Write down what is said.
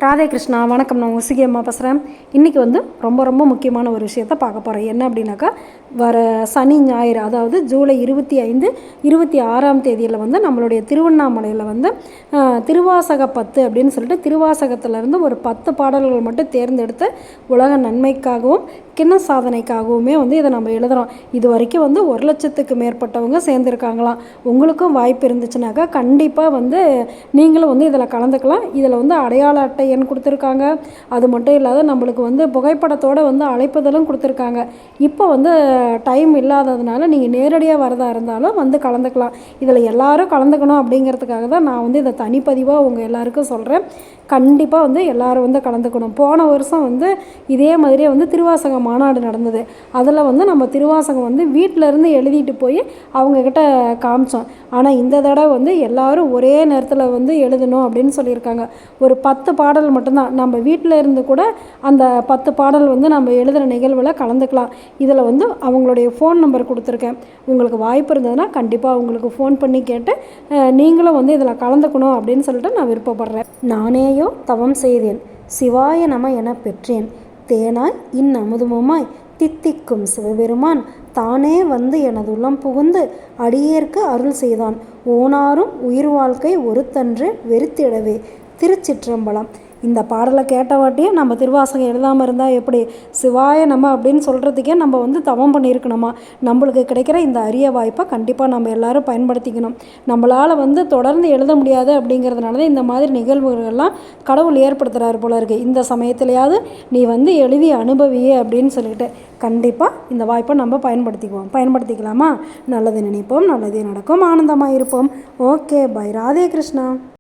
ராதே கிருஷ்ணா, வணக்கம். நான் உசிகி அம்மா பேசுகிறேன். இன்றைக்கி ரொம்ப முக்கியமான ஒரு விஷயத்தை பார்க்க போகிறேன். என்ன அப்படின்னாக்கா, வர சனி ஞாயிறு, அதாவது ஜூலை 25, 26ஆம் தேதியில் நம்மளுடைய திருவண்ணாமலையில் திருவாசக 10 அப்படின்னு சொல்லிட்டு திருவாசகத்திலேருந்து ஒரு 10 பாடல்கள் மட்டும் தேர்ந்தெடுத்து உலக நன்மைக்காகவும் கிண்ண சாதனைக்காகவுமே இதை நம்ம எழுதுகிறோம். இது வரைக்கும் 1,00,000க்கு மேற்பட்டவங்க சேர்ந்துருக்காங்களாம். உங்களுக்கும் வாய்ப்பு இருந்துச்சுனாக்கா கண்டிப்பாக நீங்களும் இதில் கலந்துக்கலாம். இதில் அடையாள அட்டை எண் கொடுத்துருக்காங்க. அது மட்டும் இல்லாத நம்மளுக்கு புகைப்படத்தோடு அழைப்புதலும் கொடுத்துருக்காங்க. இப்போ டைம் இல்லாததுனால நீங்கள் நேரடியாக வரதா இருந்தாலும் கலந்துக்கலாம். இதில் எல்லோரும் கலந்துக்கணும் அப்படிங்கிறதுக்காக தான் நான் இதை தனிப்பதிவாக உங்கள் எல்லாருக்கும் சொல்கிறேன். கண்டிப்பாக எல்லோரும் கலந்துக்கணும். போன வருஷம் இதே மாதிரியே திருவாசக மாநாடு நடந்தது. அதில் நம்ம திருவாசகம் வீட்டிலேருந்து எழுதிட்டு போய் அவங்கக்கிட்ட காமிச்சோம். ஆனால் இந்த தடவை எல்லோரும் ஒரே நேரத்தில் எழுதணும் அப்படின்னு சொல்லியிருக்காங்க. ஒரு 10 பாடல் மட்டும்தான். நம்ம வீட்டில் இருந்து கூட அந்த 10 பாடல் நம்ம எழுதுகிற நிகழ்வில் கலந்துக்கலாம். இதில் அவங்களுடைய ஃபோன் நம்பர் கொடுத்துருக்கேன். உங்களுக்கு வாய்ப்பு இருந்ததுன்னா கண்டிப்பாக உங்களுக்கு ஃபோன் பண்ணி கேட்டு நீங்களும் இதில் கலந்துக்கணும் அப்படின்னு சொல்லிட்டு நான் விருப்பப்படுறேன். நானேயோ தவம் செய்தேன், சிவாய நம என பெற்றேன், தேனாய் அமுதமுமாய் தித்திக்கும் சிவபெருமான் தானே எனது உள்ளம் புகுந்து அடியேற்கு அருள் செய்தான், ஓனாரும் உயிர் வாழ்க்கை ஒருத்தன்று வெறுத்திடவே. திருச்சிற்றம்பலம். இந்த பாடலை கேட்டவாட்டியே நம்ம திருவாசகம் எழுதாமல் இருந்தால் எப்படி? சிவாய நம்ம அப்படின்னு சொல்கிறதுக்கே நம்ம தவம் பண்ணியிருக்கணுமா? நம்மளுக்கு கிடைக்கிற இந்த அரிய வாய்ப்பை கண்டிப்பாக நம்ம எல்லோரும் பயன்படுத்திக்கணும். நம்மளால் தொடர்ந்து எழுத முடியாது அப்படிங்கிறதுனால தான் இந்த மாதிரி நிகழ்வுகள்லாம் கடவுள் ஏற்படுத்துகிறாரு போல இருக்குது. இந்த சமயத்துலையாவது நீ எழுதி அனுபவியே அப்படின்னு சொல்லிட்டு கண்டிப்பாக இந்த வாய்ப்பை நம்ம பயன்படுத்திக்கலாமா? நல்லது நினைப்போம், நல்லதே நடக்கும், ஆனந்தமாக இருப்போம். Okay, bye. ராதே கிருஷ்ணா.